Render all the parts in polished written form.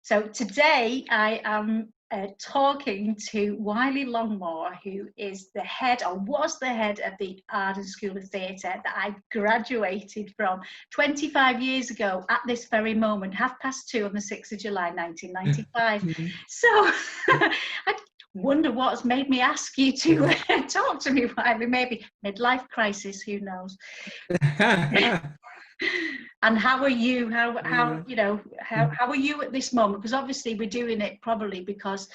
So today I am talking to Wyllie Longmore, who is the head, or was the head, of the Arden School of Theatre that I graduated from 25 years ago at this very moment, 2:30 on the 6th of July 1995. So I wonder what's made me ask you to talk to me, Wyllie. Maybe midlife crisis, who knows? And how are you? How are you at this moment? Because obviously we're doing it probably because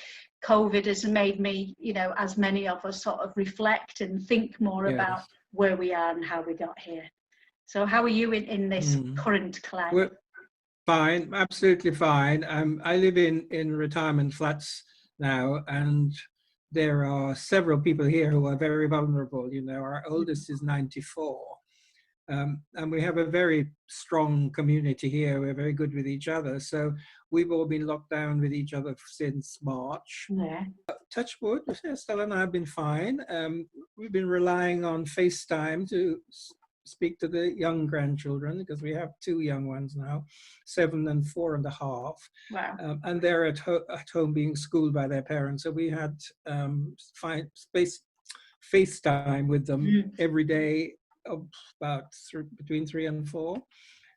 COVID has made me, as many of us, sort of reflect and think more about where we are and how we got here. So how are you in this current climate? We're fine, absolutely fine. I live in retirement flats now, and there are several people here who are very vulnerable. Our oldest is 94. And we have a very strong community here. We're very good with each other. So we've all been locked down with each other since March. Yeah. Touch wood, Stella and I have been fine. We've been relying on FaceTime to speak to the young grandchildren, because we have 2 young ones now, 7 and 4.5. Wow. And they're at home being schooled by their parents. So we had FaceTime with them every day, about between 3 and 4,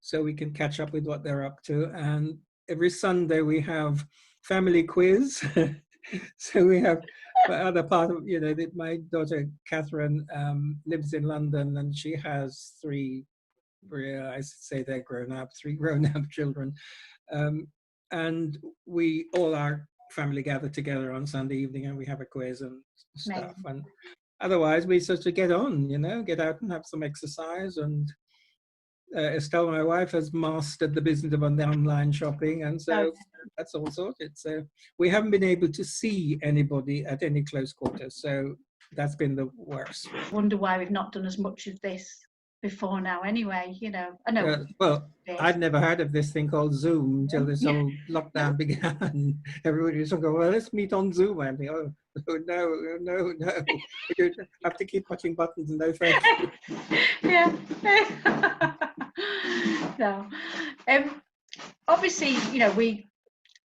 so we can catch up with what they're up to. And every Sunday we have family quiz. So we have other part of, my daughter Catherine lives in London, and she has 3, I say they're grown up, 3 grown-up children, and we all our family gather together on Sunday evening and we have a quiz and stuff. And otherwise, we sort of get on, get out and have some exercise. And Estelle, my wife, has mastered the business of online shopping, and so that's all sorted. So we haven't been able to see anybody at any close quarters, so that's been the worst. I wonder why we've not done as much of this before now anyway, I know. Well, I'd never heard of this thing called Zoom until this whole lockdown began. Everybody was talking, well, let's meet on Zoom. I'm like, oh, no. You have to keep pushing buttons and no thank you. Yeah. No. Obviously,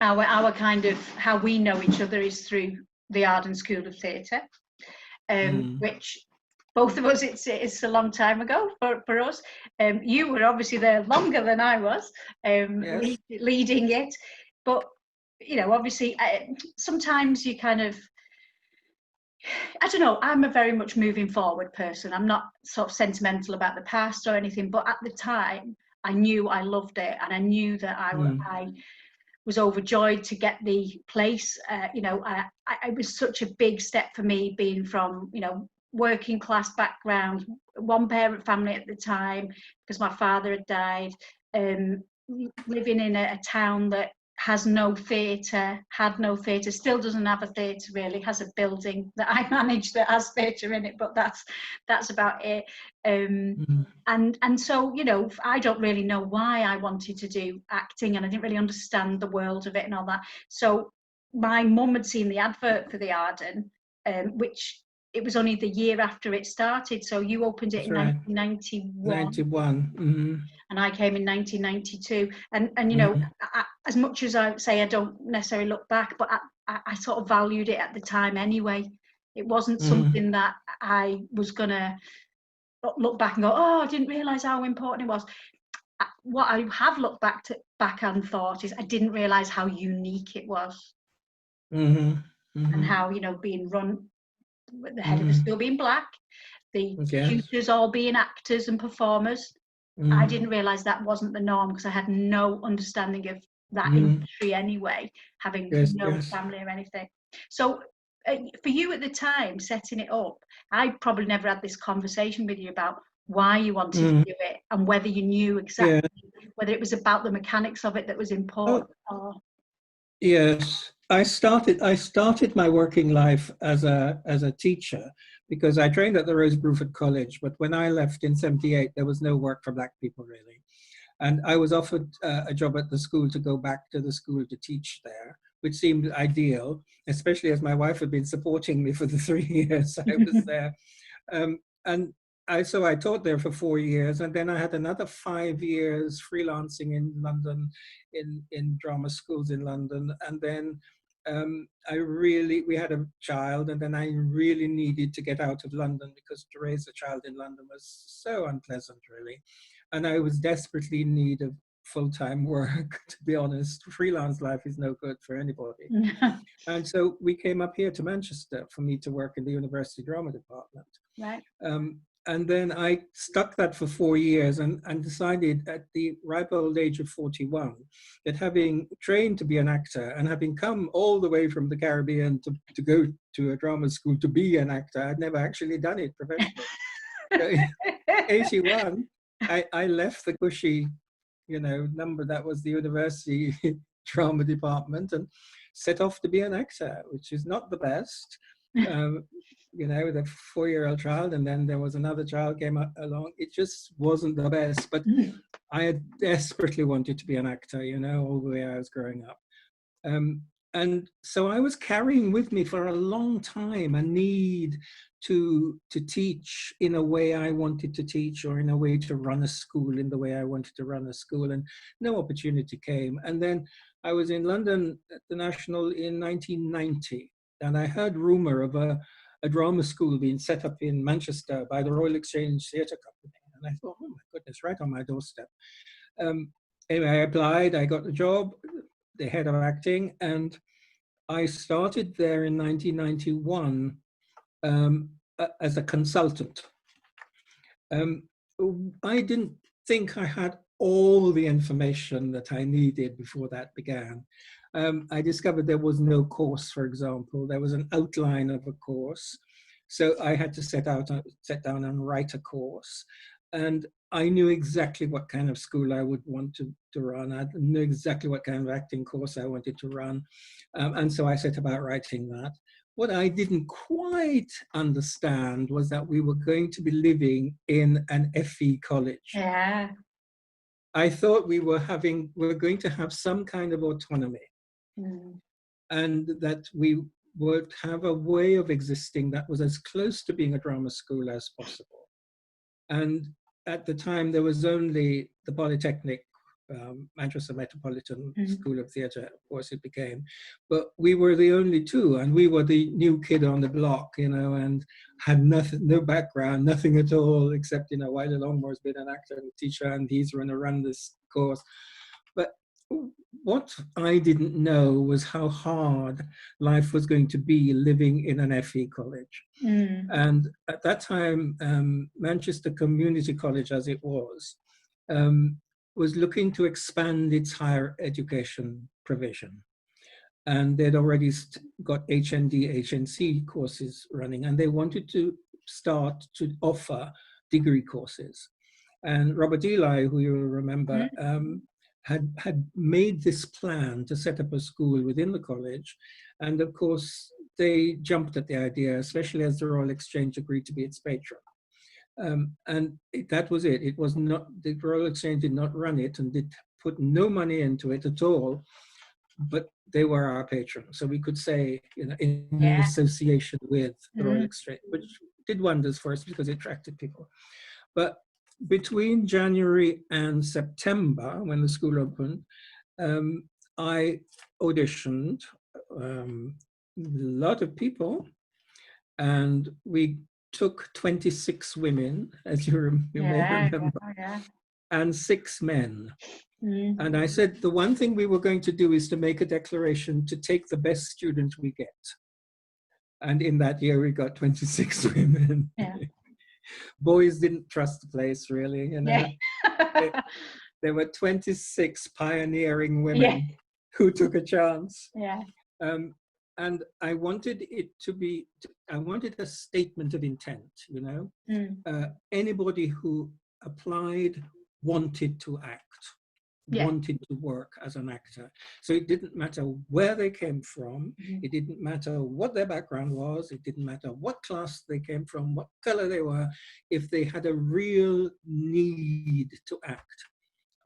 our kind of how we know each other is through the Arden School of Theatre, which both of us, it's a long time ago for us. You were obviously there longer than I was, leading it. But, obviously, sometimes you kind of, I don't know, I'm a very much moving forward person. I'm not sort of sentimental about the past or anything, but at the time, I knew I loved it, and I knew that I was overjoyed to get the place. It was such a big step for me, being from, working class background, 1-parent family at the time, because my father had died, living in a town that has no theatre, had no theatre, still doesn't have a theatre really, has a building that I manage that has theatre in it, but that's about it. And so, I don't really know why I wanted to do acting, and I didn't really understand the world of it and all that. So my mum had seen the advert for the Arden, which it was only the year after it started. So you opened it in 1991. And I came in 1992. And as much as I say I don't necessarily look back, but I sort of valued it at the time anyway. It wasn't something that I was going to look back and go, oh, I didn't realise how important it was. What I have looked back and thought is I didn't realise how unique it was. And how, being run, with the head of the school being black, the tutors all being actors and performers. I didn't realise that wasn't the norm, because I had no understanding of that industry anyway, having no family or anything. So for you at the time, setting it up, I probably never had this conversation with you about why you wanted to do it, and whether you knew exactly whether it was about the mechanics of it that was important. Yes, I started my working life as a teacher, because I trained at the Rose Bruford College, but when I left in '78, there was no work for black people really. And I was offered a job at the school to go back to the school to teach there, which seemed ideal, especially as my wife had been supporting me for the 3 years I was there. And so I taught there for 4 years, and then I had another 5 years freelancing in London, in drama schools in London, and then we had a child, and then I really needed to get out of London because to raise a child in London was so unpleasant, really, and I was desperately in need of full-time work. To be honest, freelance life is no good for anybody. And so we came up here to Manchester for me to work in the university drama department. Right. And then I stuck that for 4 years and decided at the ripe old age of 41 that having trained to be an actor and having come all the way from the Caribbean to go to a drama school to be an actor, I'd never actually done it professionally. So in 81, I left the cushy, number that was the university drama department and set off to be an actor, which is not the best. With a 4-year-old child, and then there was another child came along. It just wasn't the best, but I had desperately wanted to be an actor, all the way I was growing up. And so I was carrying with me for a long time a need to teach in a way I wanted to teach, or in a way to run a school in the way I wanted to run a school, and no opportunity came. And then I was in London at the National in 1990, and I heard rumor of a drama school being set up in Manchester by the Royal Exchange Theatre Company. And I thought, oh my goodness, right on my doorstep. Anyway, I applied, I got the job, the head of acting, and I started there in 1991 as a consultant. I didn't think I had all the information that I needed before that began. I discovered there was no course, for example. There was an outline of a course. So I had to set down and write a course. And I knew exactly what kind of school I would want to run. I knew exactly what kind of acting course I wanted to run. And so I set about writing that. What I didn't quite understand was that we were going to be living in an FE college. Yeah. I thought we were going to have some kind of autonomy, and that we would have a way of existing that was as close to being a drama school as possible. And at the time, there was only the Polytechnic, Manchester Metropolitan School of Theatre, of course it became, but we were the only two, and we were the new kid on the block, and had nothing, no background, nothing at all, except, Wyllie Longmore has been an actor and teacher, and he's going to run this course. But what I didn't know was how hard life was going to be living in an FE college. And at that time, Manchester Community College, as it was looking to expand its higher education provision. And they'd already got HND, HNC courses running, and they wanted to start to offer degree courses. And Robert Eli, who you'll remember, had made this plan to set up a school within the college. And of course, they jumped at the idea, especially as the Royal Exchange agreed to be its patron. And that was it. It was not, the Royal Exchange did not run it and did put no money into it at all, but they were our patron. So we could say, in association with the Royal Exchange, which did wonders for us because it attracted people. But between January and September, when the school opened, I auditioned a lot of people, and we took 26 women, as you may remember, and 6 men. And I said, the one thing we were going to do is to make a declaration to take the best student we get. And in that year, we got 26 women. Boys didn't trust the place, really. There were 26 pioneering women who took a chance. And I wanted it to be, I wanted a statement of intent, anybody who applied wanted to act, wanted to work as an actor. So it didn't matter where they came from, it didn't matter what their background was, it didn't matter what class they came from, what color they were. If they had a real need to act,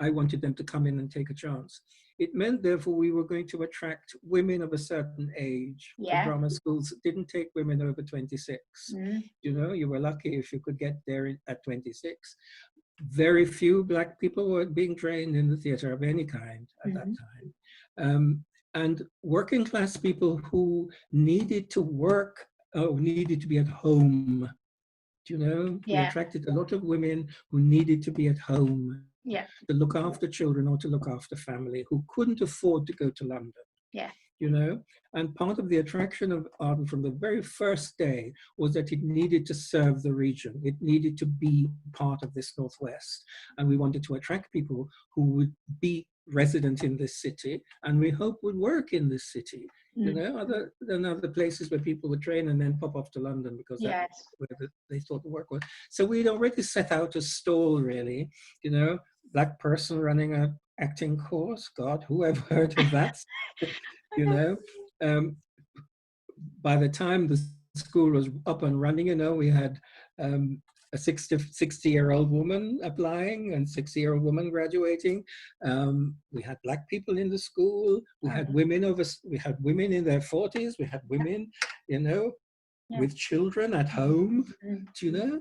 I wanted them to come in and take a chance. It meant, therefore, we were going to attract women of a certain age. The drama schools didn't take women over 26. You know, you were lucky if you could get there at 26. Very few Black people were being trained in the theatre of any kind at that time. And working class people who needed to work, needed to be at home. You know, we attracted a lot of women who needed to be at home, to look after children or to look after family, who couldn't afford to go to London. You know, and part of the attraction of Arden from the very first day was that it needed to serve the region. It needed to be part of this Northwest. And we wanted to attract people who would be resident in this city and we hope would work in this city. You know, other than other places where people would train and then pop off to London because that's where they thought the work was. So we'd already set out a stall, really, you know, Black person running a acting course. God, who ever heard of that? You know, by the time the school was up and running, you know, we had a 60-year-old woman applying and 60-year-old woman graduating. We had Black people in the school. We had women in their 40s. We had women, you know, with children at home. Do you know?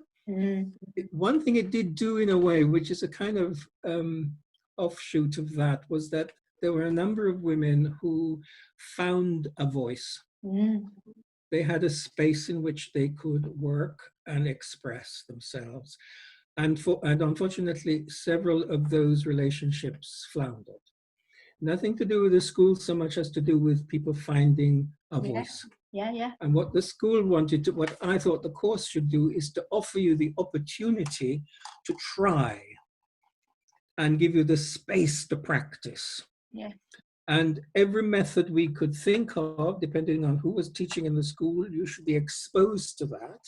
One thing it did do in a way, which is a kind of offshoot of that, was that there were a number of women who found a voice. They had a space in which they could work and express themselves. And unfortunately, several of those relationships floundered. Nothing to do with the school so much as to do with people finding a voice. And what the school wanted to, what I thought the course should do is to offer you the opportunity to try and give you the space to practice. And every method we could think of, depending on who was teaching in the school, you should be exposed to that.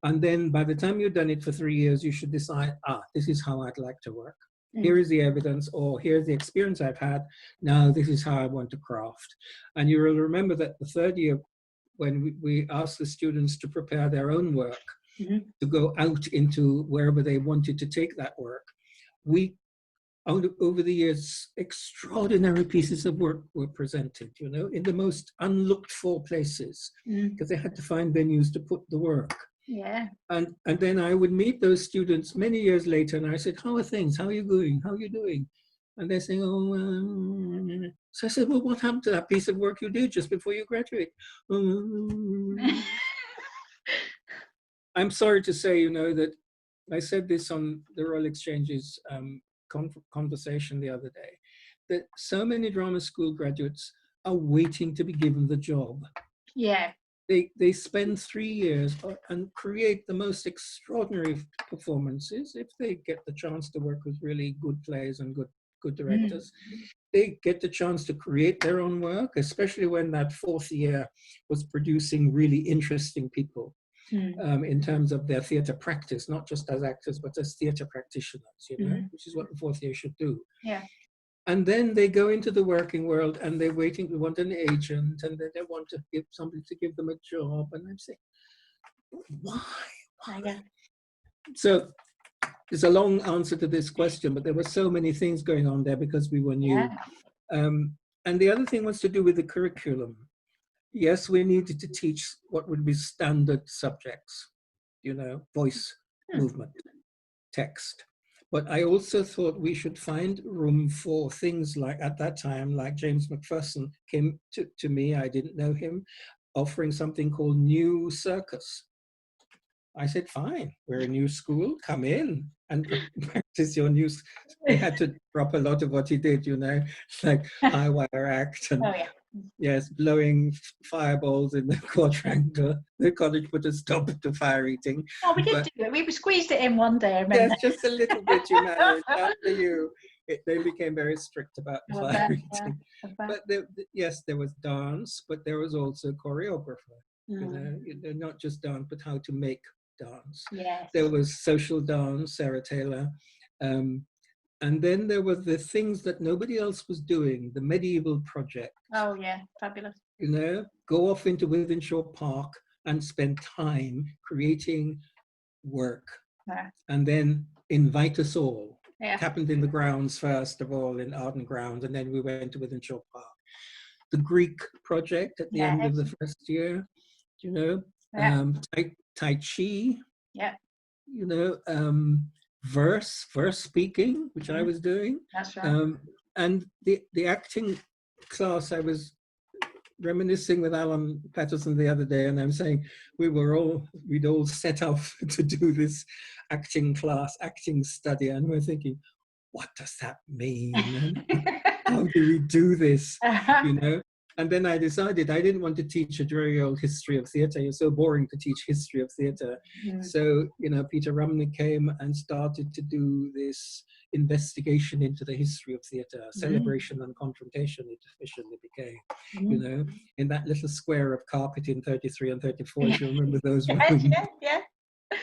And then by the time you've done it for 3 years, you should decide, this is how I'd like to work. Here is the evidence, or here's the experience I've had. Now this is how I want to craft. And you will remember that the third year, when we asked the students to prepare their own work, to go out into wherever they wanted to take that work, over the years, extraordinary pieces of work were presented, you know, in the most unlooked for places, because they had to find venues to put the work. And then I would meet those students many years later and I said, how are things? How are you going? How are you doing? And they're saying, so I said, well, what happened to that piece of work you did just before you graduate? I'm sorry to say, you know, that I said this on the Royal Exchange's conversation the other day, that so many drama school graduates are waiting to be given the job. They spend 3 years and create the most extraordinary performances. If they get the chance to work with really good plays and good directors, they get the chance to create their own work, especially when that 4th year was producing really interesting people. In terms of their theatre practice, not just as actors, but as theatre practitioners, you know, which is what the 4th year should do. And then they go into the working world and they want an agent, and then they want to give somebody to give them a job. And I'm saying, why? So there's a long answer to this question, but there were so many things going on there because we were new. And the other thing was to do with the curriculum. Yes, we needed to teach what would be standard subjects, you know, voice, movement, text. But I also thought we should find room for things like, at that time, like James McPherson came to me, I didn't know him, offering something called New Circus. I said, fine, we're a new school, come in and practice your new. He had to drop a lot of what he did, you know, like high wire act and yes, blowing fireballs in the quadrangle. The college put a stop to fire eating. Oh, we did do it. We squeezed it in one day, I remember. Yes, just a little bit, you managed. After you, they became very strict about the fire eating. But yes, there was dance, but there was also choreographer. You know, not just dance, but how to make dance. There was social dance, Sarah Taylor. And then there were the things that nobody else was doing, the medieval project. Oh yeah, fabulous. You know, go off into Wythenshawe Park and spend time creating work. And then invite us all. Yeah. happened in the grounds first of all, in Arden grounds, and then we went to Withenshaw Park. The Greek project at the end of the first year, you know, tai Chi, yeah, you know, verse speaking, which I was doing. that's right. And the acting class, I was reminiscing with Alan Patterson the other day, and I'm saying we'd all set off to do this acting class, acting study, and we're thinking, what does that mean? And how do we do this? You know? And then I decided I didn't want to teach a very old history of theatre. It's so boring to teach history of theatre. So, you know, Peter Rumney came and started to do this investigation into the history of theatre, celebration and confrontation, it officially became, you know, in that little square of carpet in 33 and 34, if you remember those rooms.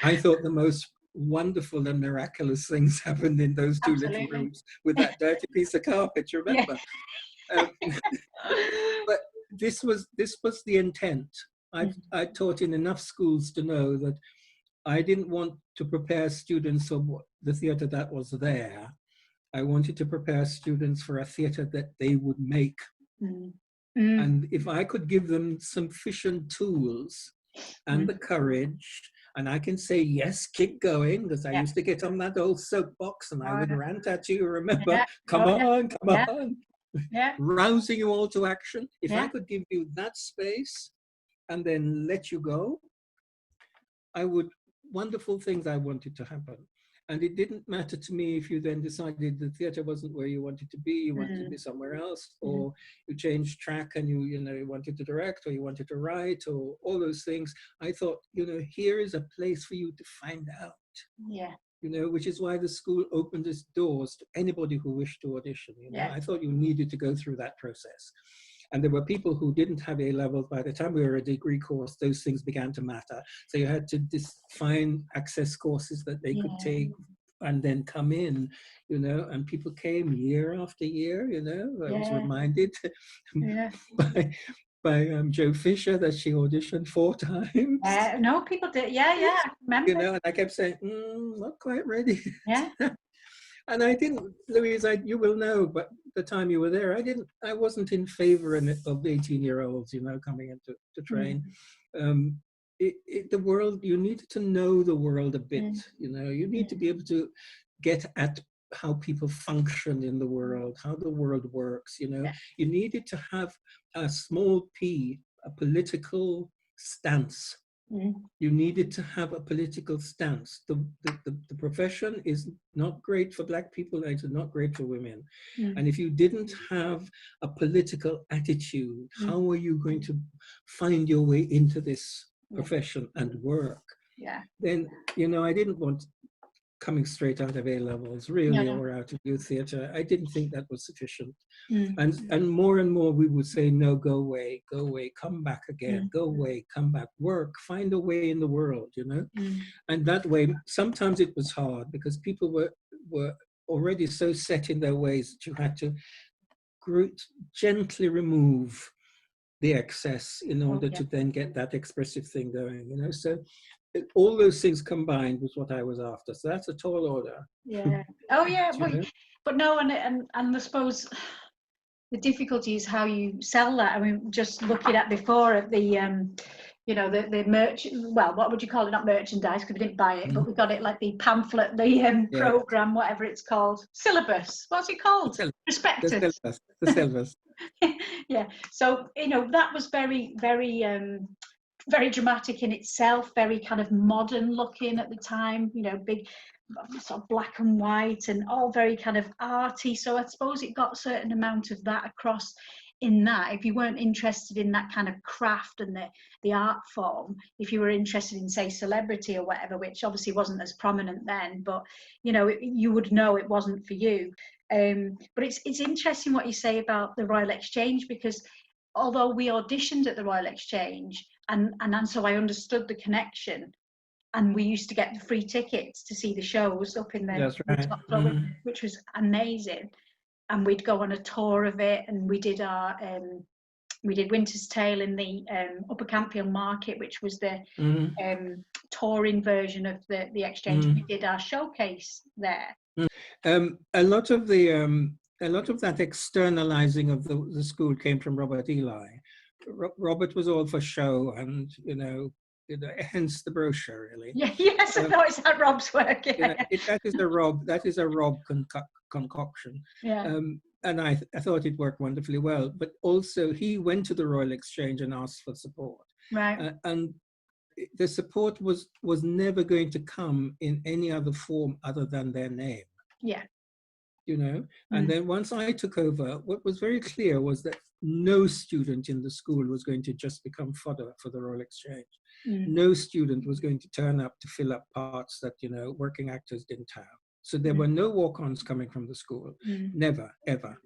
I thought the most wonderful and miraculous things happened in those two little rooms with that dirty piece of carpet, you remember? But this was the intent. I taught in enough schools to know that I didn't want to prepare students for the theatre that was there. I wanted to prepare students for a theatre that they would make. And if I could give them sufficient tools and the courage, and I can say, yes, keep going, because I used to get on that old soapbox and I would rant at you, remember? Come on, come on. Rousing you all to action. If I could give you that space and then let you go, wonderful things I wanted to happen. And it didn't matter to me if you then decided the theatre wasn't where you wanted to be, you wanted to be somewhere else, or you changed track and you wanted to direct, or you wanted to write, or all those things. I thought, you know, here is a place for you to find out. You know, which is why the school opened its doors to anybody who wished to audition. You know, I thought you needed to go through that process. And there were people who didn't have A levels. By the time we were a degree course, those things began to matter. So you had to find access courses that they could take and then come in, you know, and people came year after year, you know. I was reminded by Jo Fisher that she auditioned 4 times. No, people did. I remember. You know, and I kept saying, not quite ready. And I didn't, Louise, you will know, but the time you were there, I wasn't in favor of 18-year-olds, you know, coming in to train. The world, you needed to know the world a bit, you know, you need to be able to get at how people function in the world, how the world works, you know. You needed to have a small p, a political stance. You needed to have a political stance. The profession is not great for Black people, and it's not great for women. And if you didn't have a political attitude, how are you going to find your way into this profession and work? Then, you know, I didn't want coming straight out of A levels, really, or out of youth theatre. I didn't think that was sufficient. And more we would say, no, go away, come back again, go away, come back, work, find a way in the world, you know? And that way, sometimes it was hard because people were already so set in their ways that you had to gently remove the excess in order to then get that expressive thing going, you know? So all those things combined was what I was after. So that's a tall order. But no, and I suppose the difficulty is how you sell that. I mean, just looking at before at the you know, the merch, well, what would you call it? Not merchandise, because we didn't buy it, but we got it like the pamphlet, the program, whatever it's called, syllabus. What's it called? Prospectus. The syllabus. So, you know, that was very, very very dramatic in itself, very kind of modern looking at the time, you know, big sort of black and white and all very kind of arty. So I suppose it got a certain amount of that across in that. If you weren't interested in that kind of craft and the art form, if you were interested in, say, celebrity or whatever, which obviously wasn't as prominent then, but, you know, you would know it wasn't for you. But it's interesting what you say about the Royal Exchange, because although we auditioned at the Royal Exchange, and so I understood the connection, and we used to get the free tickets to see the shows up in the top floor, which was amazing. And we'd go on a tour of it, and we did Winter's Tale in the Upper Campfield Market, which was the touring version of the Exchange. We did our showcase there, A lot of that externalizing of the school came from Robert Ely. Robert was all for show, and hence the brochure, really. Yeah, yes, I know it's at Rob's work. Yeah. That is a Rob concoction. Yeah. And I thought it worked wonderfully well. But also, he went to the Royal Exchange and asked for support. Right. And the support was never going to come in any other form other than their name. Yeah. And then once I took over, what was very clear was that no student in the school was going to just become fodder for the Royal Exchange. No student was going to turn up to fill up parts that working actors didn't have. So there were no walk-ons coming from the school. Never, ever.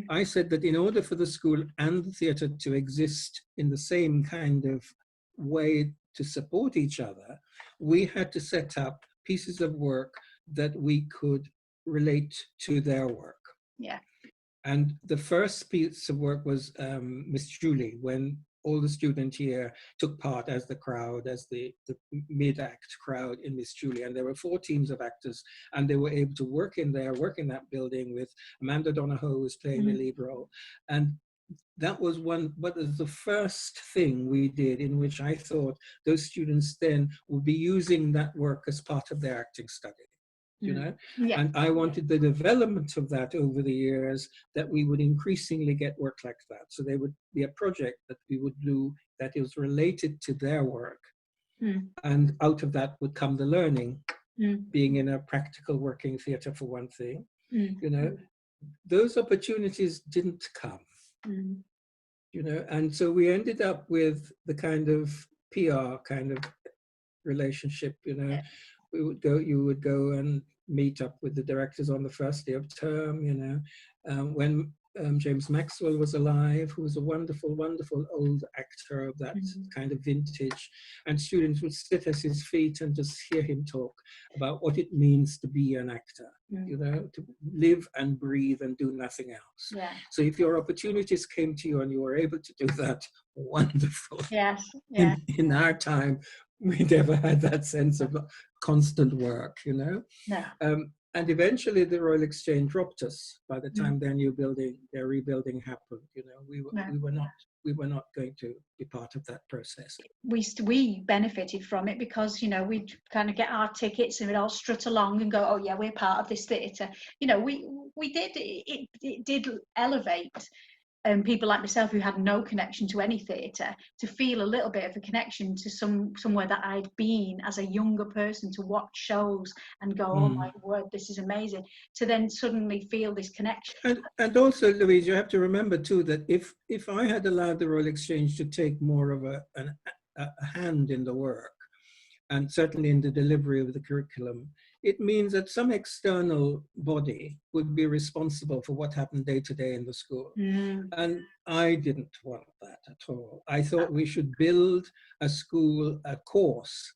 I said that in order for the school and the theatre to exist in the same kind of way to support each other, we had to set up pieces of work that we could relate to their work. Yeah. And the first piece of work was Miss Julie, when all the students here took part as the crowd, as the mid-act crowd in Miss Julie. And there were 4 teams of actors, and they were able to work in that building with Amanda Donahoe, who was playing the lead role. And that was the first thing we did in which I thought those students then would be using that work as part of their acting study. Yeah. And I wanted the development of that over the years, that we would increasingly get work like that. So there would be a project that we would do that is related to their work. And out of that would come the learning, being in a practical working theatre for one thing. Those opportunities didn't come. And so we ended up with the kind of PR kind of relationship. You would go and meet up with the directors on the first day of term, when James Maxwell was alive, who was a wonderful, wonderful old actor of that kind of vintage, and students would sit at his feet and just hear him talk about what it means to be an actor, to live and breathe and do nothing else. Yeah. So if your opportunities came to you and you were able to do that, wonderful. Yes. Yeah. In our time, we never had that sense of constant work, No. And eventually the Royal Exchange dropped us by the time their rebuilding happened. We were not going to be part of that process. We benefited from it because we'd kind of get our tickets and we'd all strut along and go, oh yeah, we're part of this theatre. We did it did elevate people like myself who had no connection to any theatre to feel a little bit of a connection to somewhere that I'd been as a younger person, to watch shows and go, oh my word, this is amazing, to then suddenly feel this connection. And also, Louise, you have to remember too that if I had allowed the Royal Exchange to take more of a hand in the work, and certainly in the delivery of the curriculum, it means that some external body would be responsible for what happened day to day in the school. And I didn't want that at all. I thought we should build a course.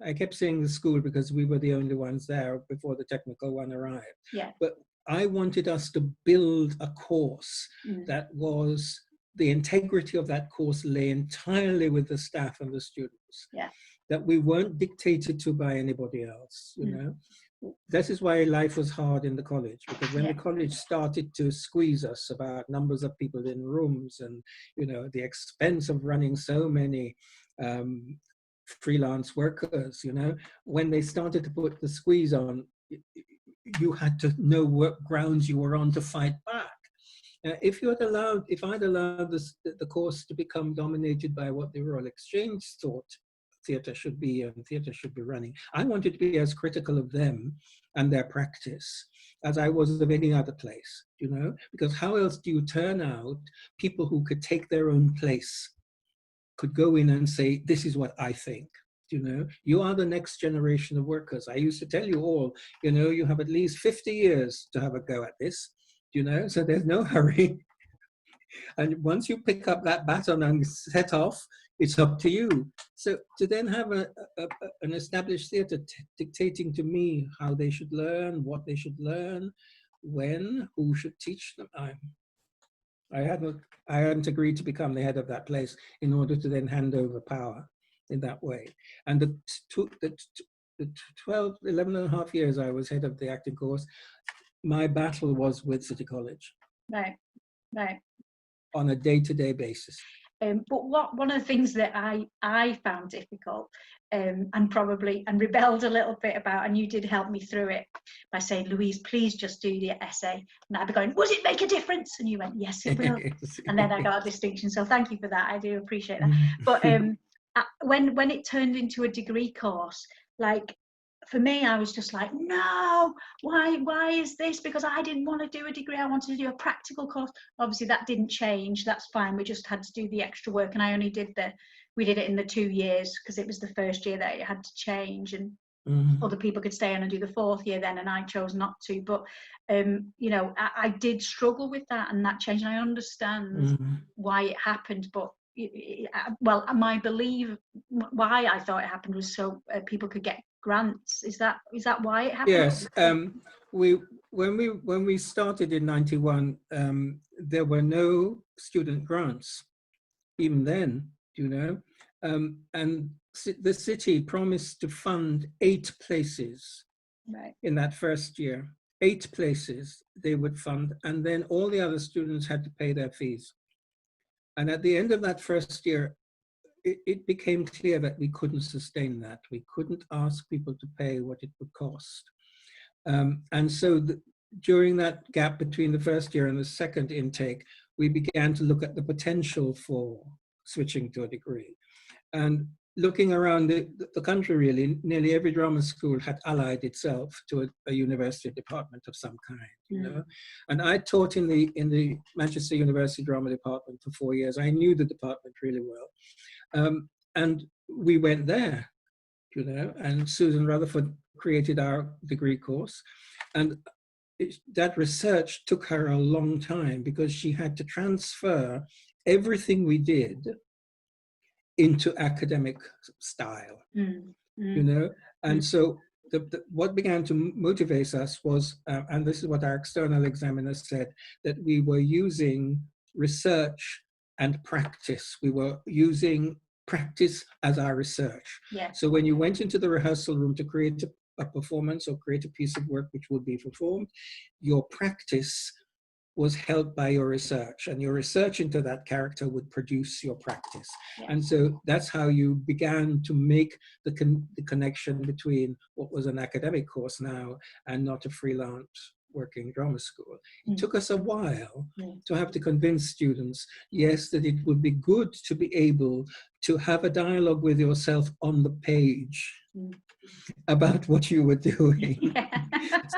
I kept saying the school because we were the only ones there before the technical one arrived. Yeah. But I wanted us to build a course that was, the integrity of that course lay entirely with the staff and the students. Yeah. That we weren't dictated to by anybody else, That is why life was hard in the college, because when the college started to squeeze us about numbers of people in rooms and, the expense of running so many freelance workers, when they started to put the squeeze on, you had to know what grounds you were on to fight back. If I'd allowed the course to become dominated by what the Royal Exchange thought theatre should be and theatre should be running, I wanted to be as critical of them and their practice as I was of any other place, because how else do you turn out people who could take their own place, could go in and say, this is what I think. You are the next generation of workers. I used to tell you all, you have at least 50 years to have a go at this, so there's no hurry. And once you pick up that baton and set off, it's up to you. So to then have an established theatre dictating to me how they should learn, what they should learn, when, who should teach them, I hadn't agreed to become the head of that place in order to then hand over power in that way. And 11 and a half years I was head of the acting course, my battle was with City College. Right, right. On a day-to-day basis. But one of the things that I found difficult and rebelled a little bit about, and you did help me through it by saying, Louise, please just do the essay. And I'd be going, would it make a difference? And you went, yes, it will. And then I got a distinction. So thank you for that. I do appreciate that. But when it turned into a degree course, like, for me, I was just like, no, why is this? Because I didn't want to do a degree. I wanted to do a practical course. Obviously, that didn't change. That's fine. We just had to do the extra work. And I only we did it in the 2 years because it was the first year that it had to change. And other people could stay on and do the 4th year then. And I chose not to. But, you know, I did struggle with that and that changed. And I understand why it happened. But well, my belief why I thought it happened was so people could get grants. Is that why it happened? Yes. When we started in 91, there were no student grants even then, you know, and the city promised to fund 8 places in that first year. 8 places they would fund, and then all the other students had to pay their fees. And at the end of that first year, it became clear that we couldn't sustain that. We couldn't ask people to pay what it would cost. And so during that gap between the first year and the second intake, we began to look at the potential for switching to a degree. And looking around the country, really, nearly every drama school had allied itself to a university department of some kind, you know. And I taught in the Manchester University Drama Department for 4 years. I knew the department really well. And we went there, you know, and Susan Rutherford created our degree course. And that research took her a long time because she had to transfer everything we did into academic style, you know? And so what began to motivate us was, and this is what our external examiners said, that we were using research and practice. We were using practice as our research. Yeah. So when you went into the rehearsal room to create a performance or create a piece of work which would be performed, your practice was held by your research, and your research into that character would produce your practice. Yeah. And so that's how you began to make the connection between what was an academic course now and not a freelance working drama school. It took us a while to have to convince students, yes, that it would be good to be able to have a dialogue with yourself on the page about what you were doing.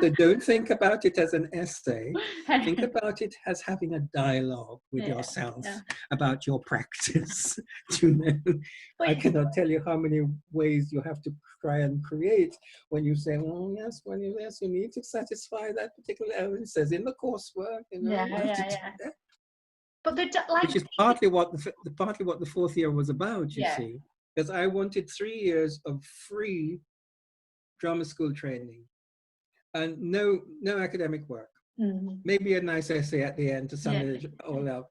So don't think about it as an essay. Think about it as having a dialogue with yourself about your practice. You know? I cannot tell you how many ways you have to try and create when you say, oh yes, you need to satisfy that particular element. It says in the coursework, you know, But which is partly what the 4th year was about, you see, because I wanted 3 years of free drama school training and no academic work. Maybe a nice essay at the end to sum it all up,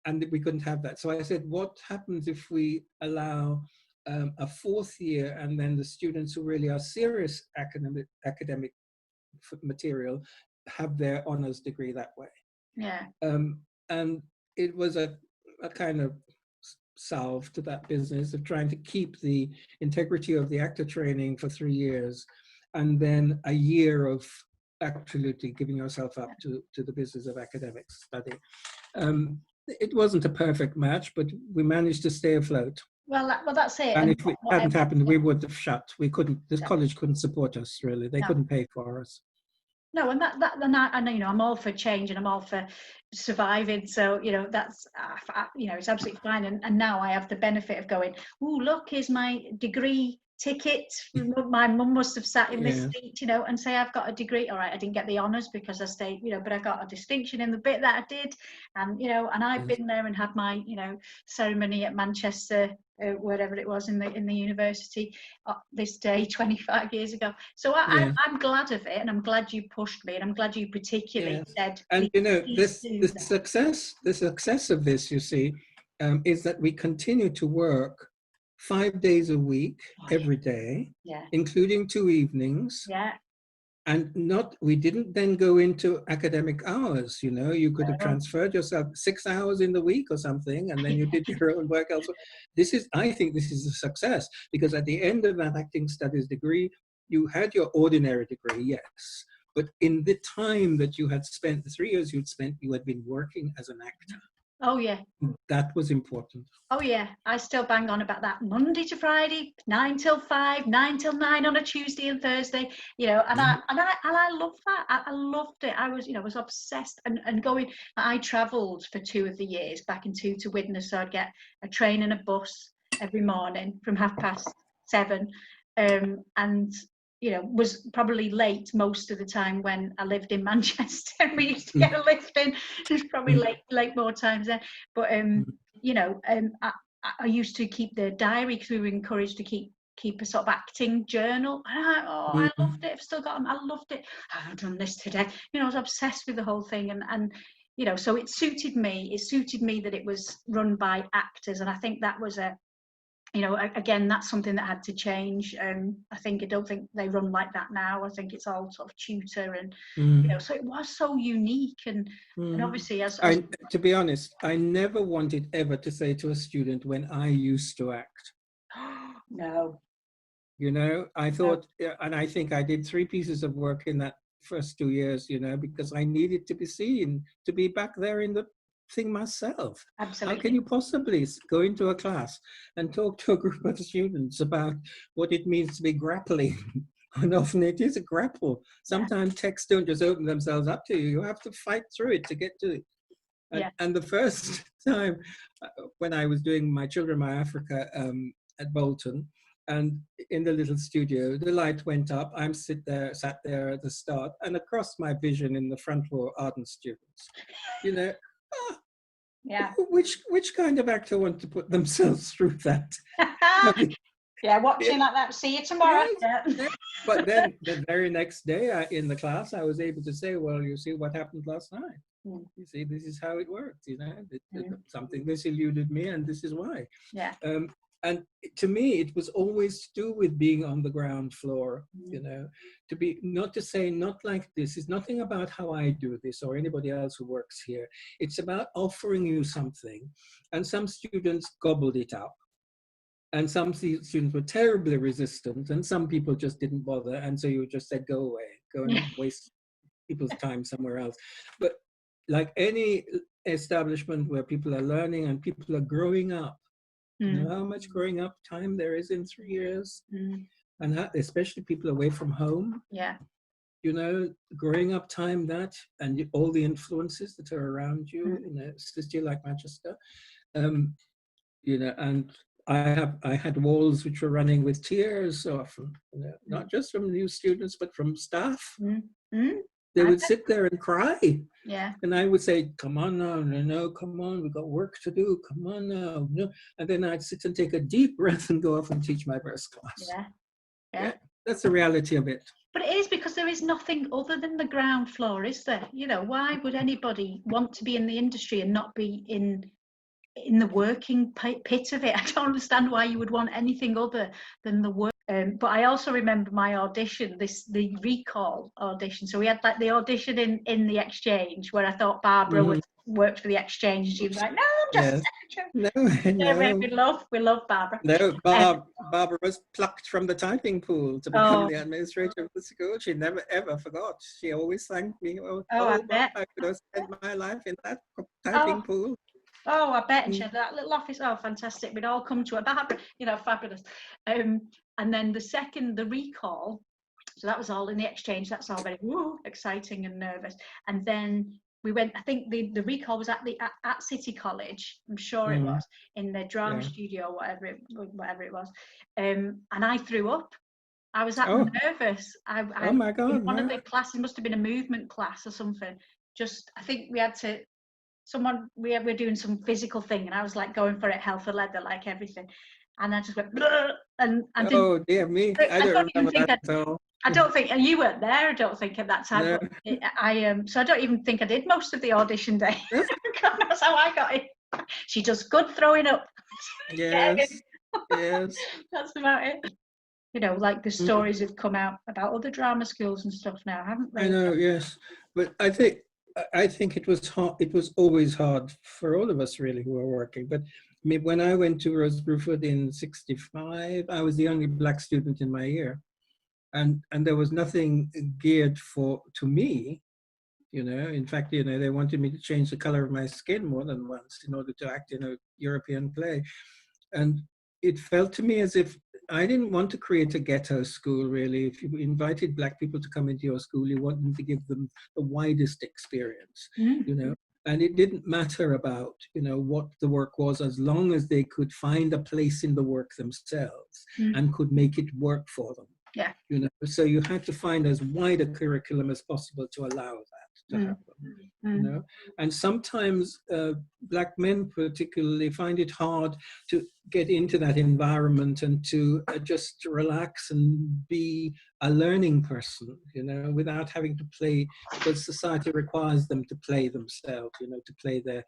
and we couldn't have that. So I said, what happens if we allow a 4th year and then the students who really are serious academic material have their honors degree that way? And it was a kind of salve to that business of trying to keep the integrity of the actor training for 3 years and then a year of absolutely giving yourself up to the business of academic study. It wasn't a perfect match, but we managed to stay afloat. Well, that's it. And if it hadn't happened, we would have shut. We couldn't, this college couldn't support us, really. They couldn't pay for us. No, and I know, you know, I'm all for change and I'm all for surviving. So, you know, that's, you know, it's absolutely fine. And now I have the benefit of going, oh, look, here's my degree ticket. My mum must have sat in this seat, you know, and say I've got a degree. All right, I didn't get the honours because I stayed, you know, but I got a distinction in the bit that I did. And, you know, and I've been there and had my, you know, ceremony at Manchester, wherever it was in the university this day 25 years ago. So I'm glad of it, and I'm glad you pushed me, and I'm glad you particularly said. And you know, the success of this, you see, is that we continue to work 5 days a week, every day, including 2 evenings. Yeah. And we didn't then go into academic hours, you know, you could have transferred yourself 6 hours in the week or something, and then you did your own work elsewhere. I think this is a success, because at the end of that acting studies degree, you had your ordinary degree, yes, but in the time that you had spent, the 3 years you'd spent, you had been working as an actor. Oh, yeah. That was important. Oh, yeah. I still bang on about that. Monday to Friday, 9 till 5, 9 till 9 on a Tuesday and Thursday, you know, and I love that. I loved it. I was, you know, was obsessed and going. I travelled for 2 of the years, back in 2 to Widnes, so I'd get a train and a bus every morning from 7:30, and you know, was probably late most of the time when I lived in Manchester. We used to get a lift in. It was probably late more times then. But you know, I used to keep the diary, because we were encouraged to keep a sort of acting journal. And I loved it. I've still got them. I loved it. I've done this today. You know, I was obsessed with the whole thing, and you know, so it suited me. It suited me that it was run by actors, and I think that was you know, again, that's something that had to change. I don't think they run like that now. I think it's all sort of tutor, and you know, so it was so unique, and obviously to be honest, I never wanted ever to say to a student, when I used to act. No. You know, I thought, and I think I did 3 pieces of work in that first 2 years, you know, because I needed to be seen, to be back there in the thing myself. Absolutely. How can you possibly go into a class and talk to a group of students about what it means to be grappling? And often it is a grapple. Sometimes texts don't just open themselves up to you. You have to fight through it to get to it. And the first time when I was doing My Children, My Africa at Bolton, and in the little studio, the light went up. I'm sat there at the start, and across my vision in the front row, Arden students. You know, which kind of actor want to put themselves through that? Watching like that. See you tomorrow. But then the very next day in the class, I was able to say, well, you see what happened last night. You see, this is how it worked. You know, something this eluded me, and this is why. And to me, it was always to do with being on the ground floor, you know, not like this. It's nothing about how I do this or anybody else who works here. It's about offering you something. And some students gobbled it up. And some students were terribly resistant, and some people just didn't bother. And so you just said, go away, go and waste people's time somewhere else. But like any establishment where people are learning and people are growing up, you know how much growing up time there is in 3 years, and especially people away from home. You know, growing up time and all the influences that are around you in a city like Manchester. You know, and I had walls which were running with tears so often. You know, not just from new students, but from staff. They would sit there and cry. And I would say, come on now, no, come on, we've got work to do, come on now. No. And then I'd sit and take a deep breath and go off and teach my verse class. That's the reality of it. But it is, because there is nothing other than the ground floor, is there? You know, why would anybody want to be in the industry and not be in the working pit of it? I don't understand why you would want anything other than the work. But I also remember my audition, the recall audition. So we had like the audition in the Exchange, where I thought Barbara worked for the Exchange, and she was like, "No, I'm just a secretary." We love Barbara. No, Barbara was plucked from the typing pool to become the administrator of the school. She never ever forgot. She always thanked me. I bet I could have spent my life in that typing pool. Oh, I bet. And she had that little office. Oh, fantastic. We'd all come to her. Barbara, you know, fabulous. And then the recall, so that was all in the Exchange. That's all very exciting and nervous. And then we went, I think the recall was at City College, I'm sure it was, in the drama studio, whatever it was. And I threw up. I was that nervous. Oh my God. One of the classes must have been a movement class or something. I think we had to, we were doing some physical thing, and I was like going for it hell for leather, like everything. And I just went, and oh dear me, I don't remember that at all. I don't think, and you weren't there, I don't think, at that time. No. So I don't even think I did most of the audition day. God knows how I got it. She does good throwing up. Yes. Yes. That's about it. You know, like the stories have come out about other drama schools and stuff now, haven't they? I know, yes, but I think it was hard. It was always hard for all of us, really, who were working. But I mean, when I went to Rose Bruford in '65, I was the only black student in my year, and there was nothing geared to me. You know, in fact, you know, they wanted me to change the color of my skin more than once in order to act in a European play. And it felt to me as if I didn't want to create a ghetto school, really. If you invited black people to come into your school, you wanted to give them the widest experience, you know. And it didn't matter about, you know, what the work was, as long as they could find a place in the work themselves and could make it work for them. Yeah. You know, so you had to find as wide a curriculum as possible to allow that to happen. You know, and sometimes black men particularly find it hard to get into that environment and to just relax and be a learning person, you know, without having to play, because society requires them to play themselves, you know, to play their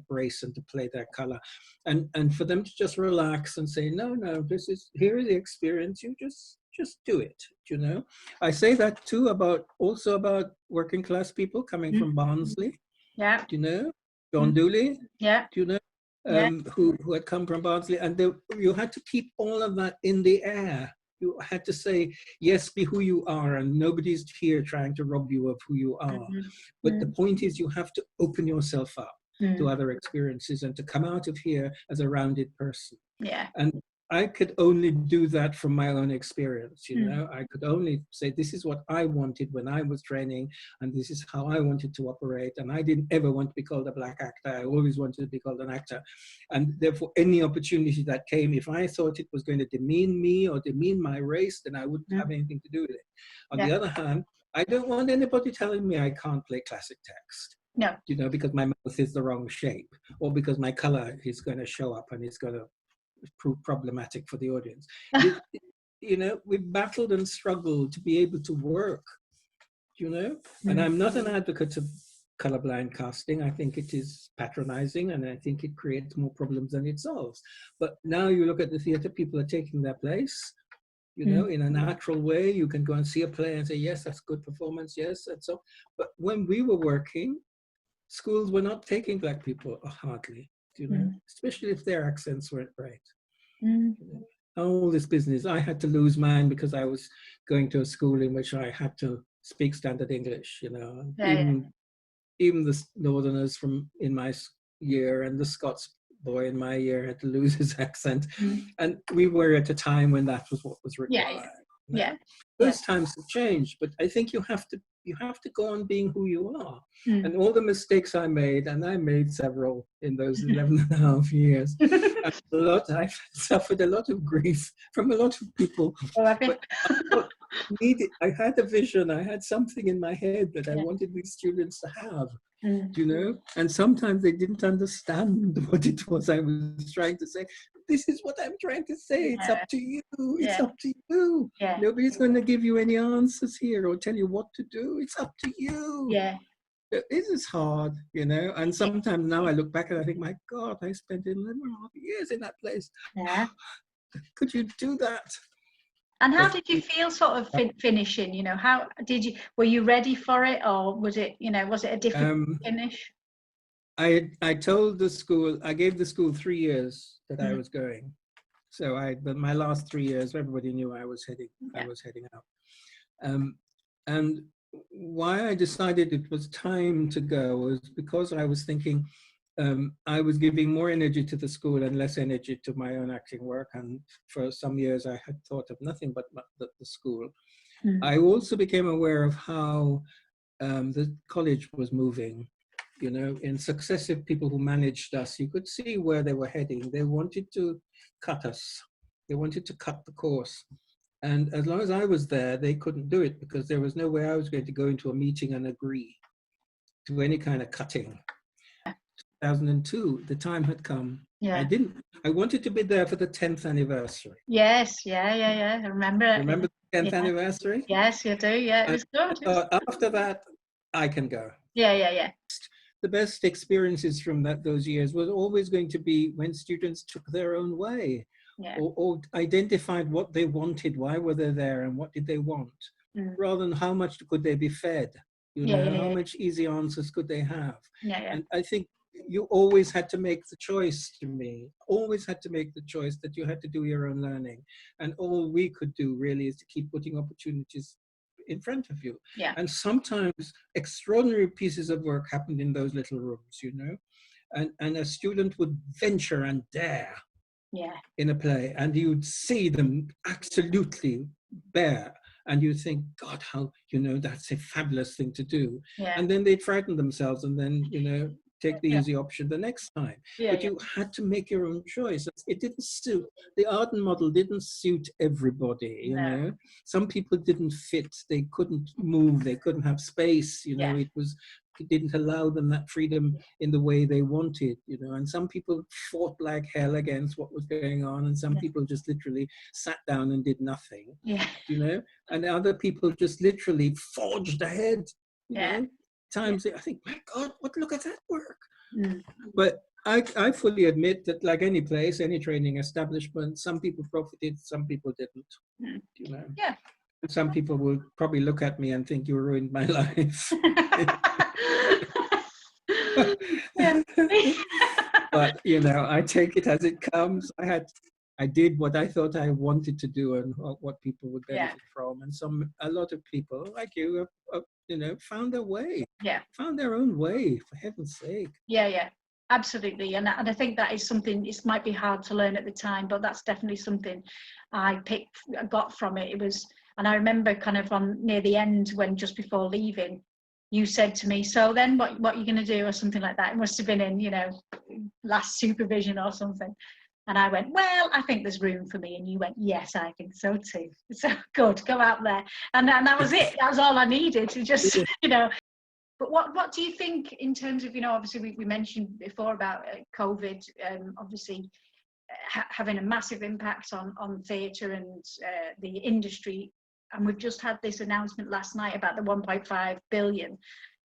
race and to play their color, and for them to just relax and say, no, here is the experience, you just do it, you know. I say that too about working class people coming from Barnsley. Yeah. Do you know? John Dooley? Yeah. Do you know? Who had come from Barnsley, and you had to keep all of that in the air. You had to say, yes, be who you are, and nobody's here trying to rob you of who you are. But the point is, you have to open yourself up to other experiences and to come out of here as a rounded person. Yeah. And I could only do that from my own experience, you know. I could only say, this is what I wanted when I was training, and this is how I wanted to operate. And I didn't ever want to be called a black actor. I always wanted to be called an actor. And therefore, any opportunity that came, if I thought it was going to demean me or demean my race, then I wouldn't have anything to do with it. On the other hand, I don't want anybody telling me I can't play classic text. No. You know, because my mouth is the wrong shape, or because my color is going to show up and it's going to prove problematic for the audience. You know, we've battled and struggled to be able to work, you know, and I'm not an advocate of colorblind casting. I think it is patronizing, and I think it creates more problems than it solves. But now you look at the theater, people are taking their place, you know, in a natural way. You can go and see a play and say, yes, that's good performance, yes, that's so. But when we were working, schools were not taking black people, hardly. You know, especially if their accents weren't right. You know, all this business. I had to lose mine because I was going to a school in which I had to speak standard English. You know, even the Northerners from in my year and the Scots boy in my year had to lose his accent, and we were at a time when that was what was required. Those times have changed, but I think you have to go on being who you are. And all the mistakes I made, and I made several in those 11 and a half years, I suffered a lot of grief from a lot of people. But I had a vision, I had something in my head that I wanted these students to have. You know, and sometimes they didn't understand what it was I was trying to say. This is what I'm trying to say. It's up to you. It's up to you. Nobody's going to give you any answers here or tell you what to do. It's up to you. This is hard, you know. And sometimes now I look back and I think, my God, I spent 11 and a half years in that place. Could you do that? And how did you feel sort of finishing, you know, were you ready for it, or was it, you know, was it a difficult finish? I told the school, I gave the school 3 years that I was going. So but my last 3 years, everybody knew I was heading out. And why I decided it was time to go was because I was thinking, I was giving more energy to the school and less energy to my own acting work. And for some years, I had thought of nothing but the school. I also became aware of how the college was moving. You know, in successive people who managed us, you could see where they were heading. They wanted to cut us. They wanted to cut the course. And as long as I was there, they couldn't do it because there was no way I was going to go into a meeting and agree to any kind of cutting. 2002, the time had come. I wanted to be there for the 10th anniversary. Yes, I remember it. Remember the 10th anniversary? Yes, you do, it was good. After that, I can go. Yeah. The best experiences from those years was always going to be when students took their own way, or identified what they wanted, why were they there, and what did they want, rather than how much could they be fed, you know, how much easy answers could they have. And I think you always had to make the choice, to me, always had to make the choice that you had to do your own learning. And all we could do really is to keep putting opportunities in front of you. And sometimes extraordinary pieces of work happened in those little rooms, you know, and a student would venture and dare in a play, and you'd see them absolutely bare, and you think, God, how, you know, that's a fabulous thing to do. And then they'd frighten themselves and then, you know, take the easy option the next time. But you had to make your own choice. It didn't suit, the Arden model didn't suit everybody, you know. Some people didn't fit, they couldn't move, they couldn't have space, you know, it didn't allow them that freedom in the way they wanted, you know. And some people fought like hell against what was going on, and some people just literally sat down and did nothing, you know. And other people just literally forged ahead, you know. Times I think, my God, look at that work. But I fully admit that, like any place, any training establishment, some people profited, some people didn't, you know. And some people will probably look at me and think you ruined my life. But you know, I take it as it comes. I did what I thought I wanted to do and what people would benefit from. And a lot of people like you have, you know, found their way, found their own way, for heaven's sake. Absolutely. And I think that is something, it might be hard to learn at the time, but that's definitely something I got from it. It was, and I remember kind of near the end, when just before leaving, you said to me, so then what are you going to do, or something like that. It must have been in, you know, last supervision or something. And I went, well, I think there's room for me. And you went, yes, I think so too. So good, go out there. And that was it. That was all I needed to just, you know. But what do you think in terms of, you know, obviously we mentioned before about COVID, obviously having a massive impact on theatre and the industry. And we've just had this announcement last night about the 1.5 billion.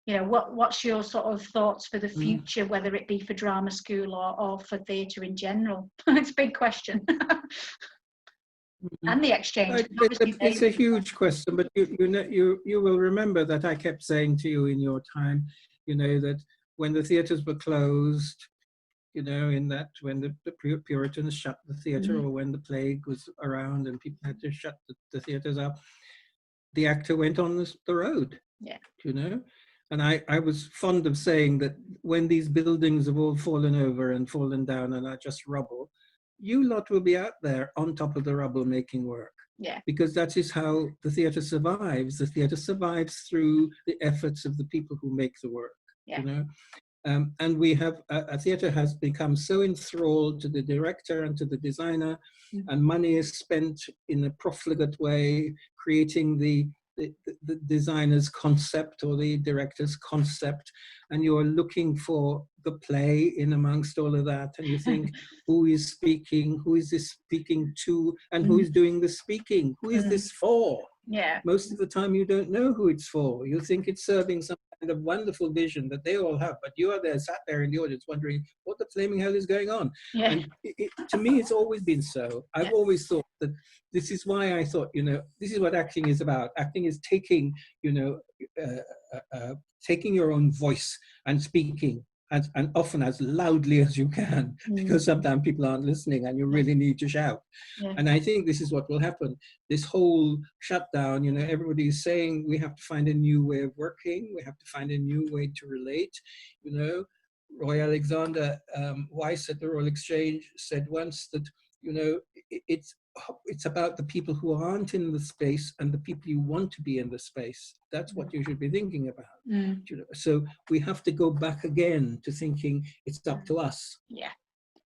You know, what's your sort of thoughts for the future, whether it be for drama school or for theatre in general? It's a big question. And the exchange. It's a huge question, but you will remember that I kept saying to you in your time, you know, that when the theatres were closed, you know, when the Puritans shut the theatre, or when the plague was around and people had to shut the theatres up, the actor went on the road. You know. And I was fond of saying that when these buildings have all fallen over and fallen down and are just rubble, you lot will be out there on top of the rubble making work. Because that is how the theatre survives. The theatre survives through the efforts of the people who make the work, you know. And we have, a theatre has become so enthralled to the director and to the designer, and money is spent in a profligate way, creating the designer's concept or the director's concept, and you're looking for the play in amongst all of that, and you think, who is speaking, who is this speaking to, and who is doing the speaking, who is this for? Most of the time you don't know who it's for. You think it's serving some kind of wonderful vision that they all have, but you are there, sat there in the audience wondering what the flaming hell is going on. And to me, it's always been so. I've always thought that this is why I thought, you know, this is what acting is about. Acting is taking, you know, taking your own voice and speaking, and often as loudly as you can, because sometimes people aren't listening and you really need to shout. And I think this is what will happen. This whole shutdown, you know, everybody's saying we have to find a new way of working, we have to find a new way to relate. You know, Roy Alexander Weiss at the Royal Exchange said once that, you know, it's about the people who aren't in the space and the people you want to be in the space. That's what you should be thinking about. You know? So we have to go back again to thinking it's up to us.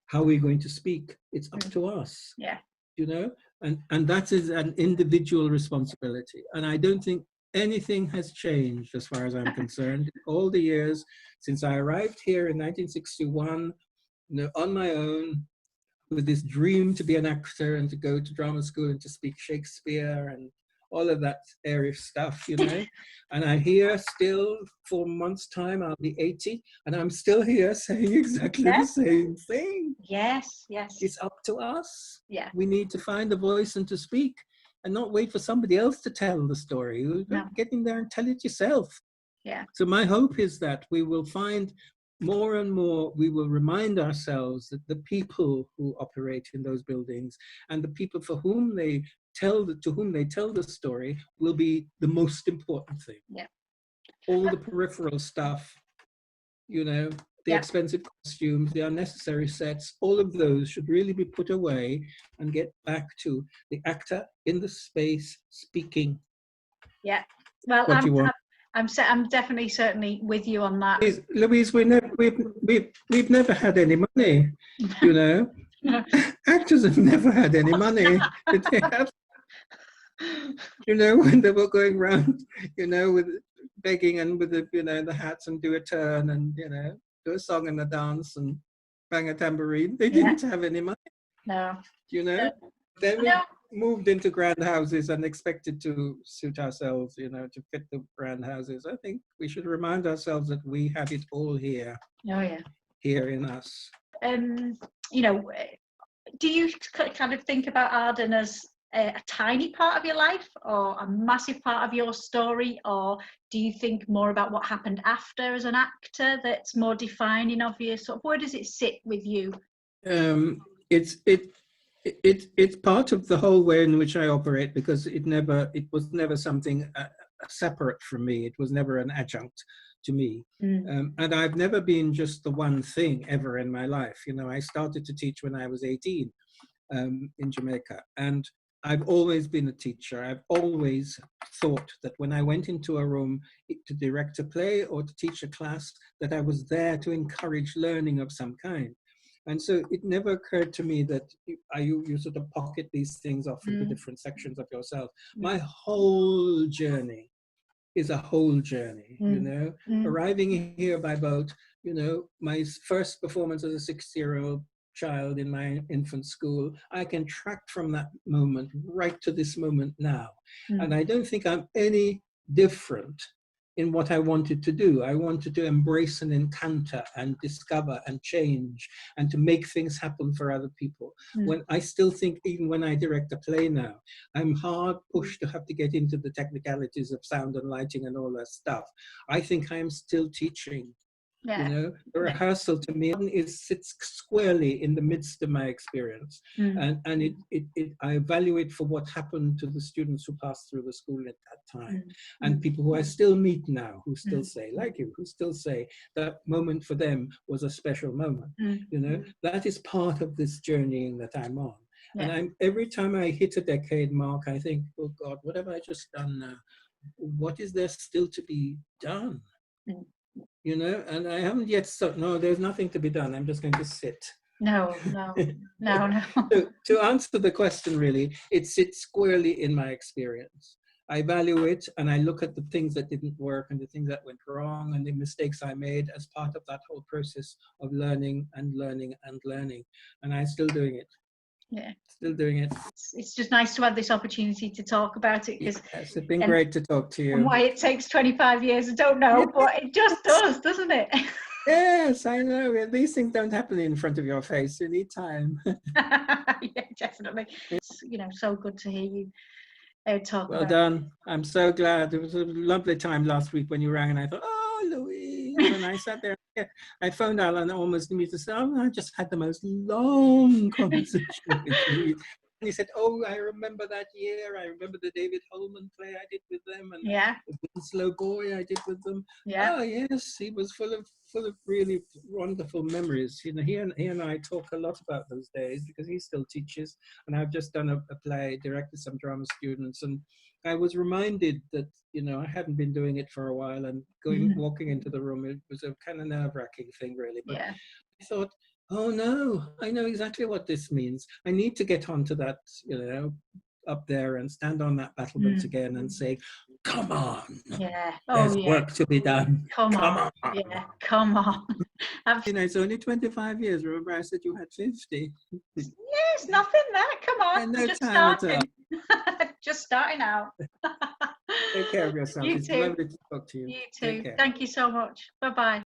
How are we going to speak? It's up to us. You know, and that is an individual responsibility. And I don't think anything has changed as far as I'm concerned. All the years since I arrived here in 1961, you know, on my own, with this dream to be an actor and to go to drama school and to speak Shakespeare and all of that airy stuff, you know. And I'm here still, 4 months' time, I'll be 80, and I'm still here saying exactly the same thing. Yes, yes. It's up to us. Yeah. We need to find a voice and to speak, and not wait for somebody else to tell the story. Get in there and tell it yourself. Yeah. So my hope is that we will find more and more, we will remind ourselves that the people who operate in those buildings and the people for whom they tell the story will be the most important thing. Yeah. All the peripheral stuff, you know, the expensive costumes, the unnecessary sets, all of those should really be put away and get back to the actor in the space speaking. Yeah. Well, what you want. I'm definitely certainly with you on that. Louise, we've never had any money, you know. Actors have never had any money. They have, you know, when they were going around, you know, with begging and with the, you know, the hats and do a turn and, you know, do a song and a dance and bang a tambourine. They didn't have any money. No. You know. Then we moved into grand houses and expected to suit ourselves, you know, to fit the grand houses. I think we should remind ourselves that we have it all here. Oh yeah. Here in us. You know, do you kind of think about Arden as a tiny part of your life or a massive part of your story, or do you think more about what happened after as an actor that's more defining of you? Sort of, where does it sit with you? It's part of the whole way in which I operate, because it was never something separate from me. It was never an adjunct to me. And I've never been just the one thing ever in my life. You know, I started to teach when I was 18 in Jamaica, and I've always been a teacher. I've always thought that when I went into a room to direct a play or to teach a class, that I was there to encourage learning of some kind. And so it never occurred to me that you sort of pocket these things off into different sections of yourself. My whole journey is a whole journey, you know. Arriving here by boat, you know, my first performance as a 6-year-old child in my infant school, I can track from that moment right to this moment now. And I don't think I'm any different in what I wanted to do. I wanted to embrace and encounter and discover and change and to make things happen for other people. When I still think, even when I direct a play now, I'm hard pushed to have to get into the technicalities of sound and lighting and all that stuff. I think I'm still teaching. You know, the rehearsal to me sits squarely in the midst of my experience, and I evaluate for what happened to the students who passed through the school at that time, and people who I still meet now, who still say, like you, who still say that moment for them was a special moment. You know, that is part of this journeying that I'm on. And every time I hit a decade mark, I think, oh God, what have I just done now? What is there still to be done? You know, and I haven't yet started. No, there's nothing to be done. I'm just going to sit. No. So, to answer the question, really, it sits squarely in my experience. I value it, and I look at the things that didn't work and the things that went wrong and the mistakes I made as part of that whole process of learning and learning and learning. And I'm still doing it. Yeah. Still doing it. It's just nice to have this opportunity to talk about it, because it's been great to talk to you. And why it takes 25 years, I don't know, but it just does, doesn't it? Yes, I know. These things don't happen in front of your face. You need time. Yeah, definitely. It's, you know, so good to hear you talk well about done. I'm so glad. It was a lovely time last week when you rang, and I thought, oh, Louise. And I sat there. I phoned Alan almost immediately to say, oh, I just had the most long conversation with Louise. And he said, oh, I remember that year. I remember the David Holman play I did with them, and the Winslow Boy I did with them. Oh, yes, he was full of really wonderful memories. You know, he and I talk a lot about those days, because he still teaches, and I've just done a play, directed some drama students, and I was reminded that, you know, I hadn't been doing it for a while, and walking into the room, it was a kind of nerve-wracking thing, really. But I thought, oh no, I know exactly what this means. I need to get onto that, you know, up there and stand on that battlement again and say, come on. There's work to be done. Come on. Yeah, come on. You know, it's only 25 years. Remember I said you had 50. Yes, nothing that. Come on. No just time starting. at all. just starting out. Take care of yourself. You It's too. lovely to talk to you. You Take too. care. Thank you so much. Bye-bye.